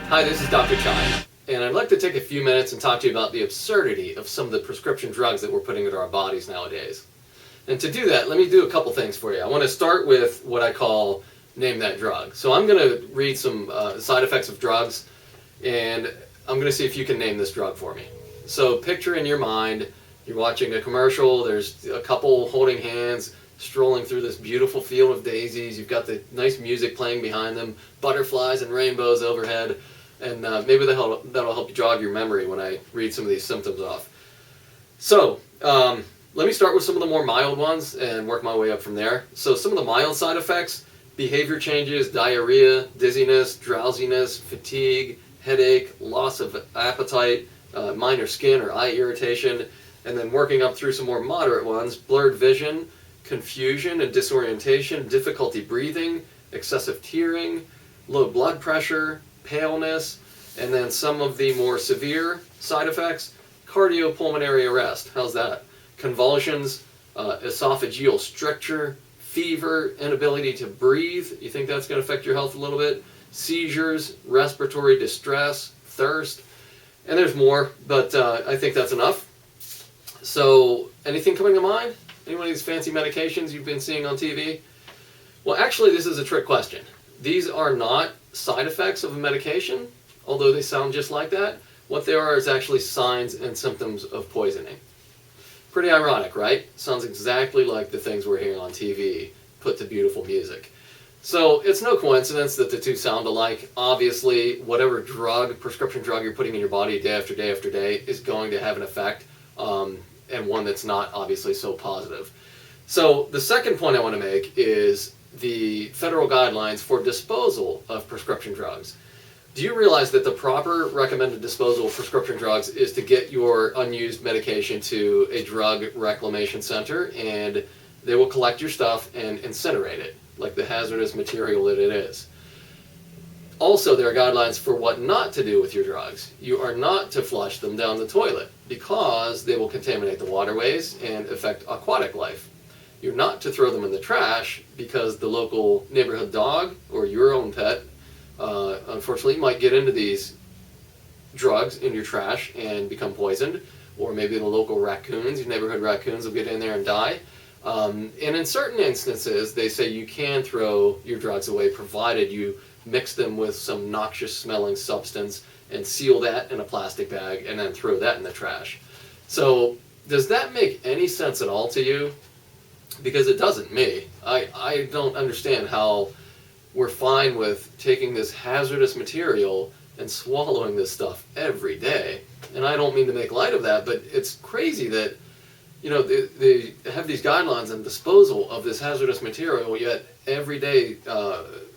Hi, this is Dr. Chai, and I'd like to take a few minutes and talk to you about the absurdity of some of the prescription drugs that we're putting into our bodies nowadays. And to do that, let me do a couple things for you. I want to start with what I call Name That Drug. So I'm going to read some side effects of drugs, and I'm going to see if you can name this drug for me. So picture in your mind, you're watching a commercial, there's a couple holding hands, strolling through this beautiful field of daisies. You've got the nice music playing behind them, butterflies and rainbows overhead, and maybe that'll help you jog your memory when I read some of these symptoms off. So let me start with some of the more mild ones and work my way up from there. So some of the mild side effects: behavior changes, diarrhea, dizziness, drowsiness, fatigue, headache, loss of appetite, minor skin or eye irritation, and then working up through some more moderate ones: blurred vision, confusion and disorientation, difficulty breathing, excessive tearing, low blood pressure, paleness, and then some of the more severe side effects: cardiopulmonary arrest. How's that? Convulsions, esophageal stricture, fever, inability to breathe. You think that's going to affect your health a little bit? Seizures, respiratory distress, thirst, and there's more, but I think that's enough. So anything coming to mind? Any one of these fancy medications you've been seeing on TV? Well, actually, this is a trick question. These are not side effects of a medication, although they sound just like that. What they are is actually signs and symptoms of poisoning. Pretty ironic, right? Sounds exactly like the things we're hearing on TV, put to beautiful music. So it's no coincidence that the two sound alike. Obviously, whatever drug, prescription drug you're putting in your body day after day after day is going to have an effect, and one that's not obviously so positive. So the second point I want to make is the federal guidelines for disposal of prescription drugs. Do you realize that the proper recommended disposal of prescription drugs is to get your unused medication to a drug reclamation center, and they will collect your stuff and incinerate it, like the hazardous material that it is? Also, there are guidelines for what not to do with your drugs. You are not to flush them down the toilet because they will contaminate the waterways and affect aquatic life. You're not to throw them in the trash because the local neighborhood dog or your own pet, unfortunately, might get into these drugs in your trash and become poisoned, or maybe the local raccoons, your neighborhood raccoons, will get in there and die. And in certain instances, they say you can throw your drugs away provided you mix them with some noxious smelling substance and seal that in a plastic bag and then throw that in the trash. So does that make any sense at all to you? Because it doesn't me. I don't understand how we're fine with taking this hazardous material and swallowing this stuff every day. And I don't mean to make light of that, but it's crazy that, you know, they have these guidelines on disposal of this hazardous material, yet every day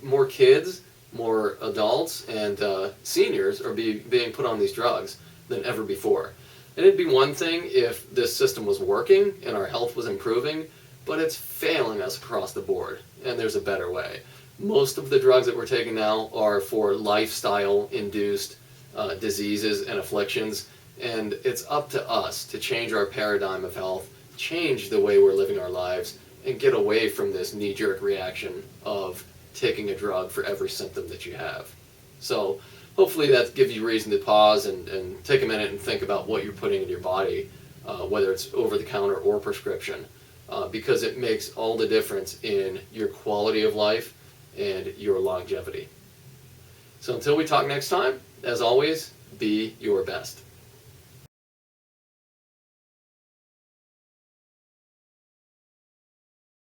more kids, more adults, and seniors are being put on these drugs than ever before. And it'd be one thing if this system was working and our health was improving, but it's failing us across the board, and there's a better way. Most of the drugs that we're taking now are for lifestyle-induced diseases and afflictions, and it's up to us to change our paradigm of health, change the way we're living our lives, and get away from this knee-jerk reaction of taking a drug for every symptom that you have. So hopefully that gives you reason to pause and take a minute and think about what you're putting in your body, whether it's over-the-counter or prescription, because it makes all the difference in your quality of life and your longevity. So until we talk next time, as always, be your best.